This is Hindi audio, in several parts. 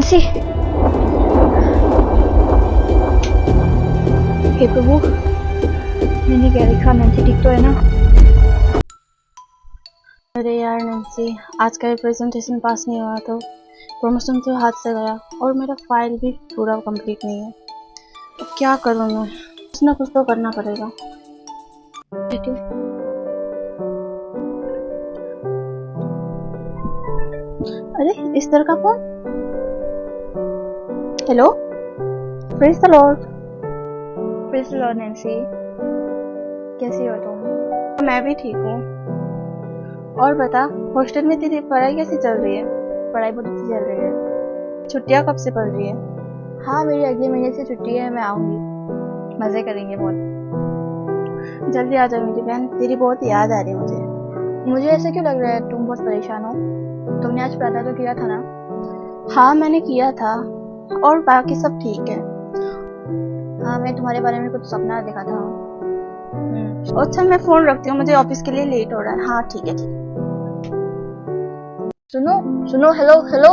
नैन्सी, हे प्रभु, मैंने क्या लिखा? नैन्सी ठीक तो है ना? अरे यार नैन्सी, आज का प्रेजेंटेशन पास नहीं हुआ तो प्रमोशन तो हाथ से गया और मेरा फाइल भी पूरा कंप्लीट नहीं है। तो क्या करूँ मैं? कुछ ना कुछ तो करना पड़ेगा। ठीक है। अरे इस तरह का phone. Hello, praise the Lord. Praise the Lord Nancy, कैसी हो तुम? मैं भी ठीक हूँ। और बता, हॉस्टल में तेरी पढ़ाई कैसी चल रही है? पढ़ाई बहुत अच्छी चल रही है। छुट्टियाँ कब से पड़ रही है? हाँ, मेरी अगले महीने से छुट्टी है, मैं आऊँगी, मज़े करेंगे बहुत। जल्दी आ जाओ मेरी बहन, तेरी बहुत याद आ रही है मुझे। मुझे ऐसा क्यों लग रहा है तुम बहुत परेशान हो? तुमने आज प्रार्थना तो किया था ना? हाँ मैंने किया था, और बाकी सब ठीक है। हाँ, मैं तुम्हारे बारे में कुछ सपना देखा था। अच्छा मैं फोन रखती हूँ, मुझे ऑफिस के लिए लेट हो रहा है। हाँ ठीक है ठीक है। सुनो सुनो, हेलो हेलो।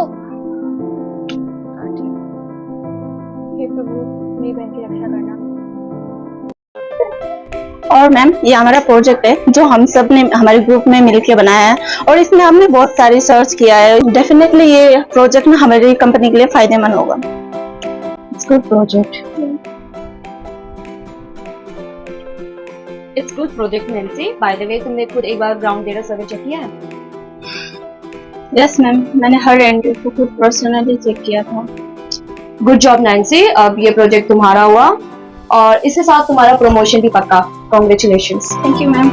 हे प्रभु, मेरी बहन की रक्षा करना। और मैम, ये हमारा प्रोजेक्ट है जो हम सब ने हमारे ग्रुप में मिलकर बनाया है, और इसमें हमने बहुत सारी रिसर्च किया है। डेफिनेटली ये प्रोजेक्ट ना हमारी कंपनी के लिए फायदेमंद होगा। It's good project. It's good project Nancy. By the way, तुमने खुद एक बार ग्राउंड डेटा सर्वे चेक किया है? यस मैम, मैंने हर एंट्री को खुद पर्सनली चेक किया था। Good job Nancy. अब ये प्रोजेक्ट तुम्हारा हुआ और इसके साथ तुम्हारा प्रमोशन भी पक्का। कॉन्ग्रेचुलेशंस। Thank you ma'am.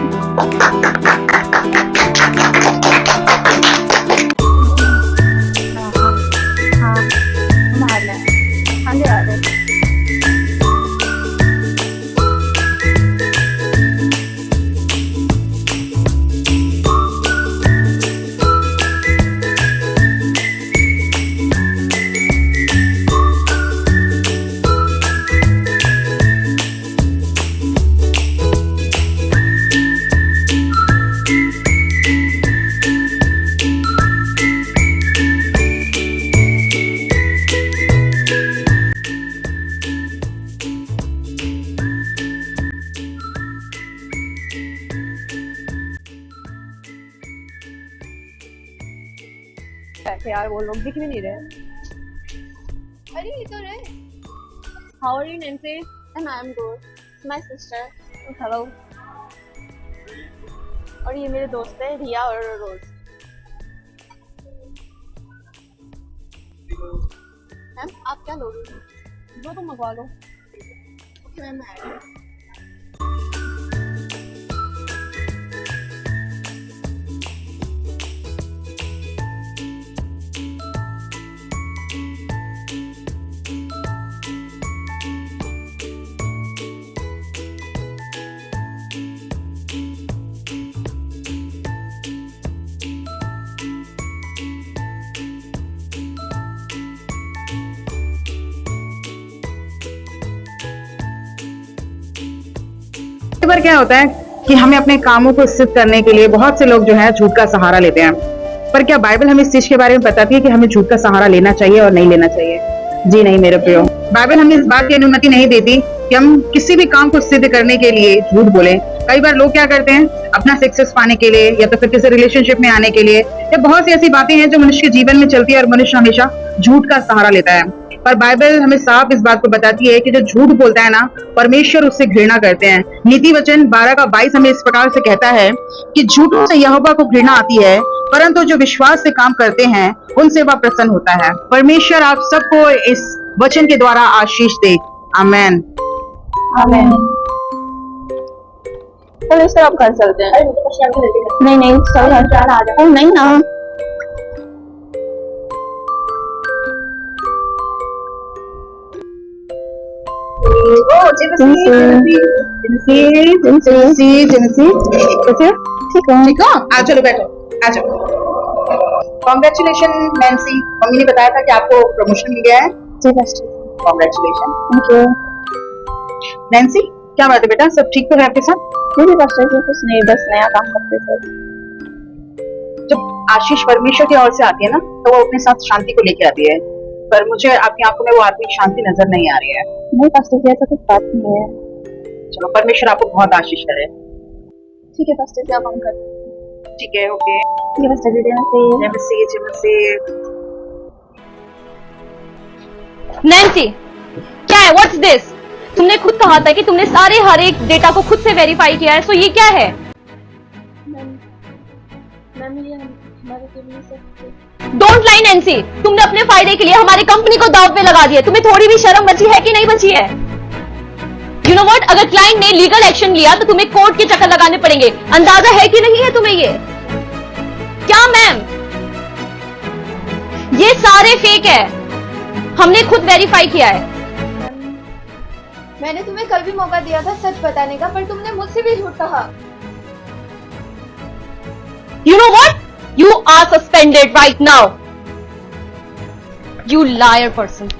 यार वो लोग दिख भी नहीं रहे। अरे इधर है। How are you Nancy? And I am good. My sister. Hello. और ये मेरे दोस्त है रिया और रोज। मैम आप क्या लोगे? जो तुम मंगवा लो। ओके मैम, मैं आ रही हूँ। कई बार क्या होता है कि हमें अपने कामों को सिद्ध करने के लिए बहुत से लोग जो है झूठ का सहारा लेते हैं। पर क्या बाइबल हमें इस चीज के बारे में बताती है कि हमें झूठ का सहारा लेना चाहिए और नहीं लेना चाहिए? जी नहीं मेरे प्रियो, बाइबल हमें इस बात की अनुमति नहीं देती कि हम किसी भी काम को सिद्ध करने के लिए झूठ बोले। कई बार लोग क्या करते हैं, अपना सक्सेस पाने के लिए या तो फिर किसी रिलेशनशिप में आने के लिए, या बहुत सी ऐसी बातें हैं जो मनुष्य के जीवन में चलती है और मनुष्य हमेशा झूठ का सहारा लेता है। पर बाइबल हमें साफ इस बात को बताती है कि जो झूठ बोलता है ना, परमेश्वर उससे घृणा करते हैं। नीति वचन 12:22 हमें इस प्रकार से कहता है कि झूठों से यहोवा को घृणा आती है, परंतु जो विश्वास से काम करते हैं उनसे वह प्रसन्न होता है। परमेश्वर आप सबको इस वचन के द्वारा आशीष दे। आमेन। आमेन। चलो सर आप घर चलते हैं। नहीं नहीं सर घर आ जाओ। नहीं ना, ठीक हो? आ चलो बैठो, आ जाओ। कॉन्ग्रेचुलेशन नैन्सी, मम्मी ने बताया था कि आपको प्रमोशन मिल गया है। कॉन्ग्रेचुलेशन। Thank you. नैन्सी क्या बात है बेटा, सब ठीक तो है आपके साथ? नहीं कुछ नहीं, बस नया काम करते थे। जब आशीष परमेश्वर की ओर से आती है ना, तो वो अपने साथ शांति को लेके आती है। पर मुझे आपकी आंखों में वो आत्मिक शांति नजर नहीं आ रही है। नहीं पास्टर जी, ऐसा कुछ बात नहीं है। चलो, परमेश्वर आपको बहुत आशीष करे। ठीक है पास्टर जी, आप हम करते हैं। ठीक है, ओके। ठीक है पास्टर जी, जय मसीह, जय मसीह। नैन्सी, क्या है? What's this? तुमने खुद कहा था कि तुमने सारे हर एक डेटा को खुद से वेरीफाई किया है, सो ये क्या है? मैम ये हमारे केबिन से डोंट लाई नैन्सी, तुमने अपने फायदे के लिए हमारी कंपनी को दांव पे लगा दिया। तुम्हें थोड़ी भी शर्म बची है कि नहीं बची है? यू नो व्हाट, अगर क्लाइंट ने लीगल एक्शन लिया तो तुम्हें कोर्ट के चक्कर लगाने पड़ेंगे। अंदाजा है कि नहीं है तुम्हें ये? क्या मैम? ये सारे फेक है, हमने खुद वेरीफाई किया है। मैंने तुम्हें कल भी मौका दिया था सच बताने का, पर तुमने मुझसे भी झूठ कहा। You know what? You are suspended right now. You liar person.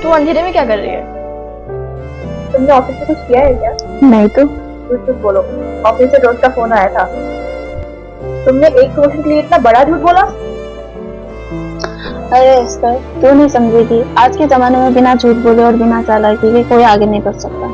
तू अंधेरे में क्या कर रही है? तुमने ऑफिस से कुछ किया है क्या? नहीं तो कुछ बोलो। ऑफिस से दोस्त का फोन आया था। तुमने एक प्रमोशन के लिए इतना बड़ा झूठ बोला? अरे एस्टर, तू नहीं समझेगी। आज के जमाने में बिना झूठ बोले और बिना चालाकी के कोई आगे नहीं बढ़ सकता।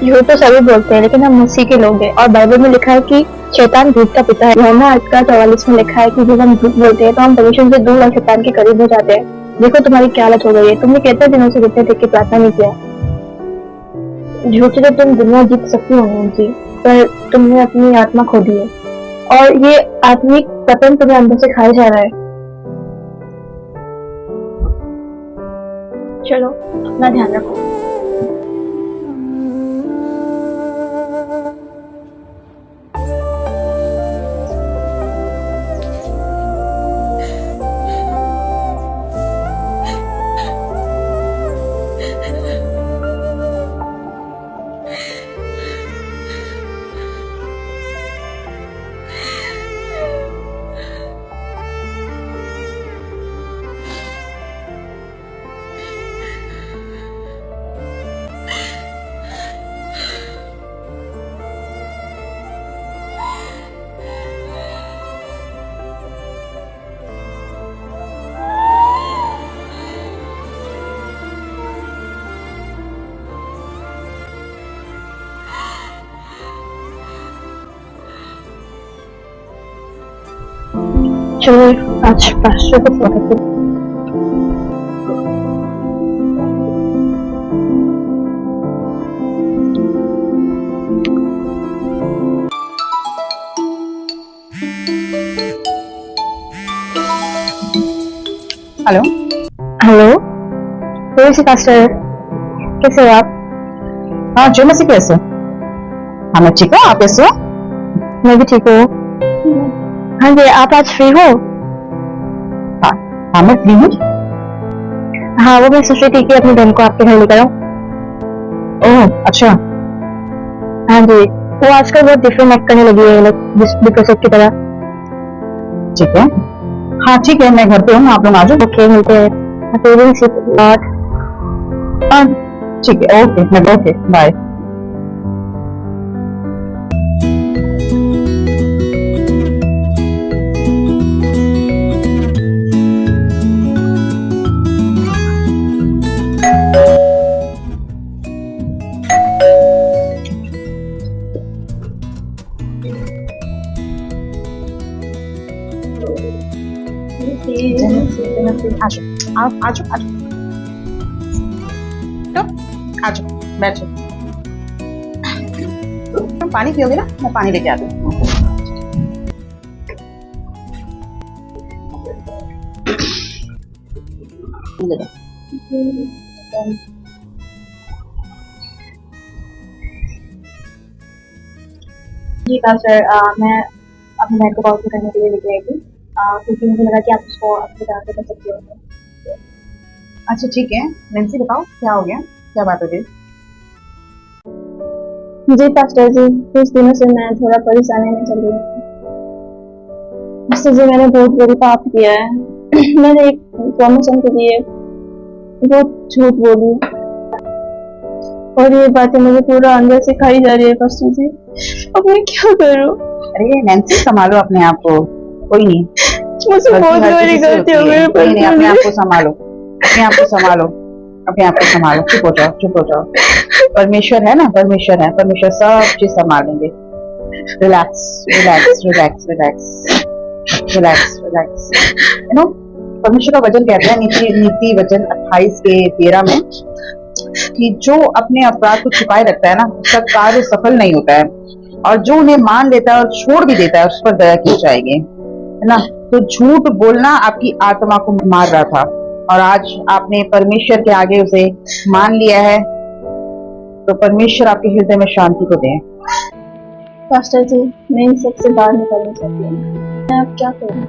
झूठ तो सभी बोलते हैं, लेकिन हम मसीह के लोग हैं और बाइबल में लिखा है कि शैतान झूठ का पिता है। यूहन्ना 8:44 में लिखा है कि जब हम झूठ बोलते हैं तो हम परमेश्वर से दूर और शैतान के करीब हो जाते हैं। देखो तुम्हारी क्या हालत हो गई है। तुमने कितने दिनों से देखते देख के प्रार्थना नहीं किया। झूठ से तुम दुनिया जीत सकती हो जी, पर तुमने अपनी आत्मा खो दी है और ये आत्मिक पतन तुम्हें अंदर से खाया जा रहा है। चलो अपना ध्यान रखो। चलो आज पास्टर को फोन करते हैं। हेलो हेलो, पास्टर, कैसे हो आप? हाँ, जय मसीह। कैसे? हाँ, मैं ठीक हूँ। आप कैसे हो? मैं भी ठीक हूँ। हाँ जी, आप आज फ्री हो? हाँ, मैं फ्री हूँ। हाँ, वो मैं सोच रही थी कि अपनी बहन को आपके घर लेकर आऊँ। ओह, अच्छा। हाँ जी, वो आजकल बहुत डिफरेंट एक्ट करने लगी है, डिप्रेशन की तरह। ठीक है, हाँ ठीक है, मैं घर पे हूँ, आप लोग आ जाओ। ओके, मिलते हैं। ठीक है, ओके, बाय। आप आ जाओ, बैठो। तुम पानी पियोगे ना? मैं पानी लेके आती हूँ। जी पास्टर, मैं अपने भाई को काउंसिल करने के लिए लेके आई थी, क्योंकि मुझे लगा कि आप उसको अपनी तरह से कर सकते हो। अच्छा ठीक है, नैन्सी बताओ क्या हो गया, क्या बात हो गई? जी पास्टर जी, कुछ दिनों से मैं थोड़ा परेशानी में चल रही हूँ। पास्टर जी, मैंने बहुत बड़ी पाप किया है। मैंने एक प्रमोशन के लिए बहुत झूठ बोली और ये बातें मुझे पूरा अंदर से खाई जा रही है पास्टर जी। अब मैं क्या करूँ? अरे नैन्सी संभालो अपने आप को, कोई नहीं, मुझसे बहुत बड़ी गलती हो गई कोई नहीं, अपने आप पास्टर को संभालो, अपने आप को संभालो, अपने आप को संभालो, चुप हो जाओ, चुप हो जाओ। परमेश्वर है ना, परमेश्वर है, परमेश्वर सब चीज संभालेंगे। Relax relax relax relax relax relax. You know, परमेश्वर का वचन कहता है नीति वचन 28:13 में कि जो अपने अपराध को छुपाए रखता है ना, उसका कार्य सफल नहीं होता है, और जो उन्हें मान लेता है और छोड़ भी देता है उस पर दया की जाएगी, है ना। तो झूठ बोलना आपकी आत्मा को मार रहा था, और आज आपने परमेश्वर के आगे उसे मान लिया है, तो परमेश्वर आपके हृदय में शांति को दे। पास्टर जी, मैं इन सबसे बाहर निकलना चाहती हूँ, मैं अब क्या करूँ?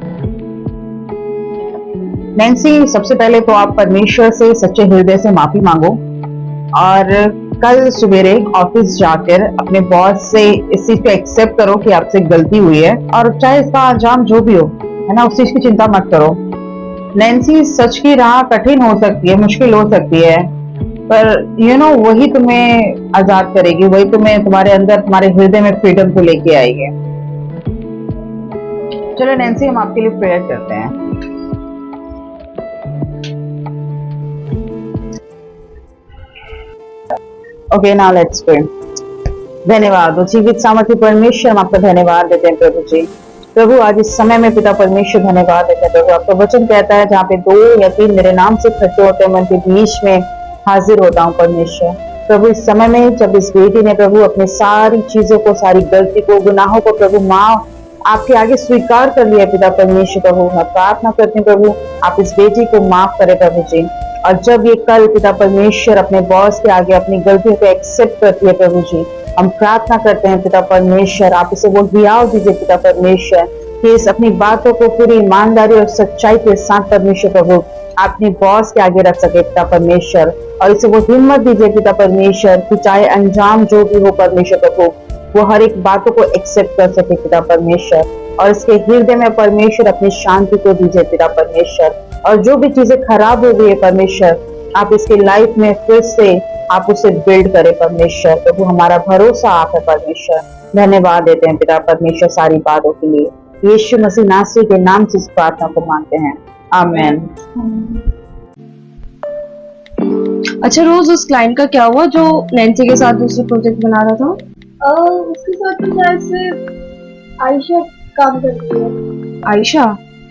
नैन्सी, सबसे पहले तो आप परमेश्वर से सच्चे हृदय से माफी मांगो, और कल सवेरे ऑफिस जाकर अपने बॉस से इस चीज को एक्सेप्ट करो कि आपसे गलती हुई है, और चाहे इसका अंजाम जो भी हो, है ना, उस चीज की चिंता मत करो। नैन्सी, सच की राह कठिन हो सकती है, मुश्किल हो सकती है, पर यू नो वही तुम्हें आजाद करेगी, वही तुम्हें तुम्हारे अंदर, तुम्हारे हृदय में फ्रीडम को लेके आएगी। चलो नैन्सी, हम आपके लिए प्रेयर करते हैं। Okay, now let's pray. धन्यवाद जीवित सामर्थ्य परमेश्वर, हम आपका धन्यवाद देते हैं प्रभु जी। प्रभु, आज इस समय में पिता परमेश्वर धन्यवाद देते हैं प्रभु, आपका वचन कहता है जहाँ पे 2 या 3 मेरे नाम से इकट्ठे होते हैं, मैं उनके बीच में हाजिर होता हूँ परमेश्वर। प्रभु, इस समय में जब इस बेटी ने प्रभु अपने सारी चीजों को, सारी गलती को, गुनाहों को प्रभु माँ आपके आगे स्वीकार कर लिया पिता परमेश्वर, प्रभु मैं प्रार्थना करती हूँ प्रभु आप इस बेटी को माफ करें प्रभु जी। और जब ये कल पिता परमेश्वर अपने बॉस के आगे अपनी गलतियों को एक्सेप्ट करती है प्रभु जी, हम प्रार्थना करते हैं पिता परमेश्वर आप इसे वो हियाव दीजिए पिता परमेश्वर, कि इस अपनी बातों को पूरी ईमानदारी और सच्चाई के साथ परमेश्वर प्रभु अपने बॉस के आगे रख सके पिता परमेश्वर, और इसे वो हिम्मत दीजिए पिता परमेश्वर कि चाहे अंजाम जो भी हो परमेश्वर प्रभु वो हर एक बातों को एक्सेप्ट कर सके पिता परमेश्वर, और इसके हृदय में परमेश्वर अपनी शांति को दीजिए पिता परमेश्वर, और जो भी चीजें खराब हो गई है परमेश्वर आप इसकी लाइफ में फिर से आप उसे बिल्ड करें परमेश्वर प्रभु, हमारा भरोसा आप है परमेश्वर। धन्यवाद देते हैं पिता परमेश्वर सारी बातों के लिए, यीशु मसीह नासरी के नाम से इस प्रार्थना को मांगते हैं, आमीन। अच्छा रोज, उस क्लाइंट का क्या हुआ जो नैन्सी के साथ दूसरे प्रोजेक्ट बना रहा था? उसके साथ तो शायद से आयशा काम कर रही है। आयशा?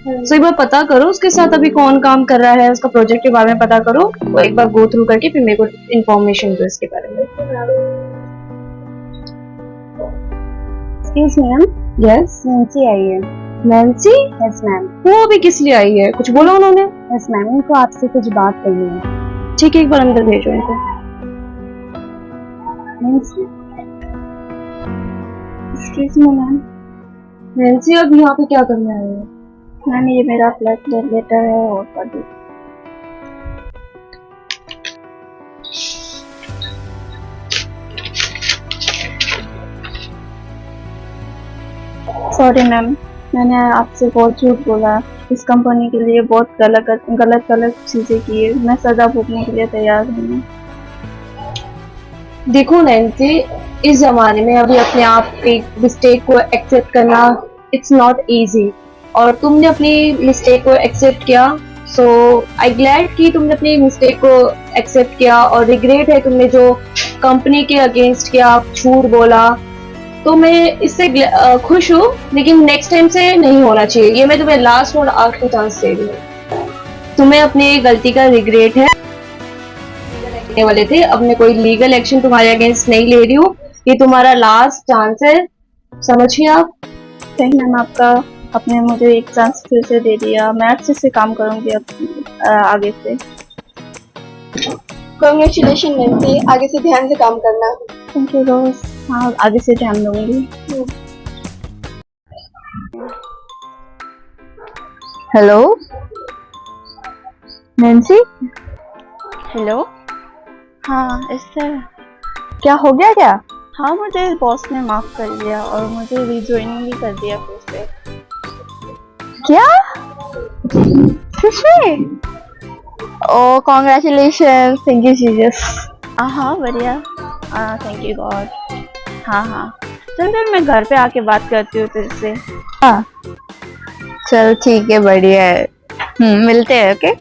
तो एक बार पता करो उसके साथ अभी कौन काम कर रहा है, उसका प्रोजेक्ट के बारे में पता करो, वो एक बार गो थ्रू करके फिर मेरे को इन्फॉर्मेशन दो इसके बारे में। Excuse me ma'am, yes, Nancy आई है। नैन्सी? Yes ma'am. वो अभी किस लिए आई है, कुछ बोला उन्होंने? यस मैम, उनको आपसे कुछ बात करनी है। ठीक है, एक बार अंदर भेजो इनको। Nancy, excuse me ma'am, Nancy अब यहाँ पे क्या करने आई है? मैम ये मेरा फ्लैट लेटर है और पढ़ सॉरी मैम, मैंने आपसे बहुत झूठ बोला, इस कंपनी के लिए बहुत गलत चीजें की है, मैं सजा भोगने के लिए तैयार हूँ। देखो नैन्सी, इस जमाने में अभी अपने आप एक मिस्टेक को एक्सेप्ट करना इट्स नॉट इजी, और तुमने अपनी मिस्टेक को एक्सेप्ट किया, सो आई ग्लैड कि तुमने अपनी मिस्टेक को एक्सेप्ट किया, और रिग्रेट है तुमने जो कंपनी के अगेंस्ट किया, झूठ बोला, तो मैं इससे खुश हूँ, लेकिन नेक्स्ट टाइम से नहीं होना चाहिए, ये मैं तुम्हें लास्ट और आखिरी चांस दे रही हूँ। तुम्हें अपनी गलती का रिग्रेट है, लेने वाले थे, अब मैं कोई लीगल एक्शन तुम्हारे अगेंस्ट नहीं ले रही हूँ, ये तुम्हारा लास्ट चांस है, समझिए आप। थैंक मैम आपका, आपने मुझे एक चांस फिर से दे दिया, मैं अच्छे से काम करूंगी अब आगे से। कांग्रेचुलेशन नैन्सी, आगे से ध्यान से काम करना। थैंक यू रोज, हाँ आगे से ध्यान दूंगी। Hello Nancy. हेलो, हाँ एस्टर, क्या हो गया क्या? हाँ, मुझे बॉस ने माफ कर दिया और मुझे रिजॉइनिंग भी कर दिया फिर से। क्या? सच में? ओह कॉन्ग्रेचुलेशन, थैंक यू जीसस। हाँ बढ़िया, थैंक यू गॉड। हाँ चल मैं घर पे आके बात करती हूँ तेरे से। हाँ चल ठीक है, बढ़िया है। मिलते हैं, ओके।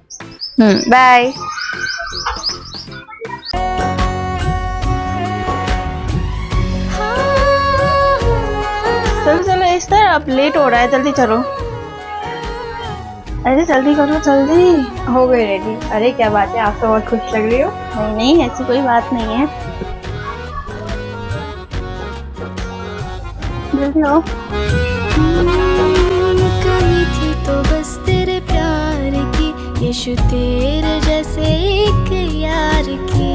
बाय। चलो एस्टर, अब लेट हो रहा है, जल्दी चलो। अरे जल्दी करो, जल्दी। हो गई रेडी। अरे क्या बात है, आप तो बहुत खुश लग रही हो। नहीं ऐसी कोई बात नहीं है। जल्दी आओ। कमी थी तो बस तेरे प्यार की, यीशु तेरे जैसे एक यार की।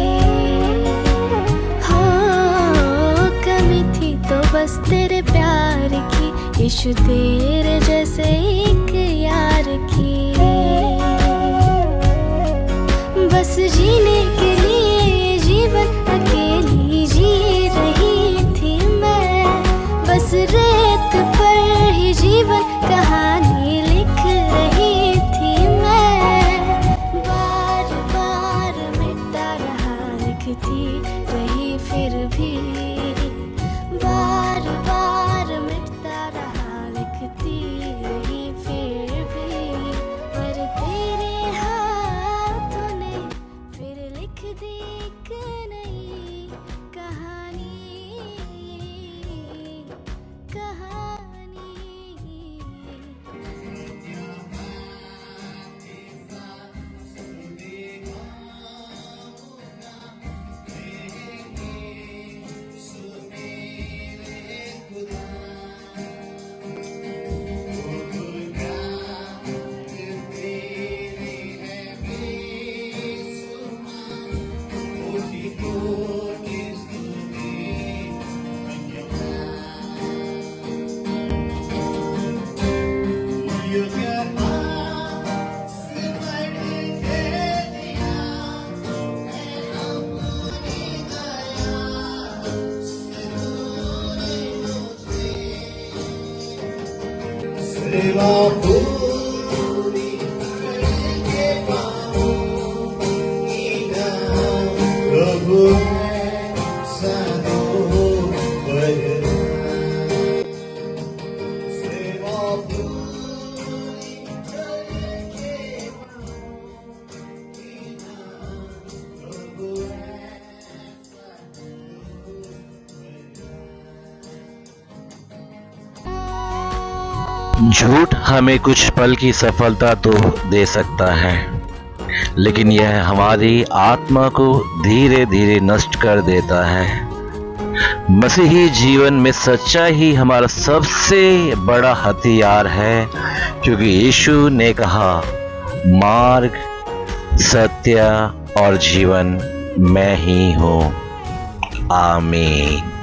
हाँ, कमी थी तो बस तेरे प्यार की, यीशु तेरे जैसे एक यार की। बस जीने के लिए जीवन अकेली जी रही थी मैं, बस रेत पर ही जीवन कहानी लिख रही थी मैं। बार बार मिटता रहा, लिखती रही फिर भी, बार बार मिटता रहा, लिखती रही फिर भी, पर तेरे हाथों ने फिर लिख दी एक नई कहानी। झूठ हमें कुछ पल की सफलता तो दे सकता है, लेकिन यह हमारी आत्मा को धीरे धीरे नष्ट कर देता है। मसीही जीवन में सच्चाई ही हमारा सबसे बड़ा हथियार है, क्योंकि यीशु ने कहा, मार्ग, सत्य और जीवन मैं ही हूँ। आमीन।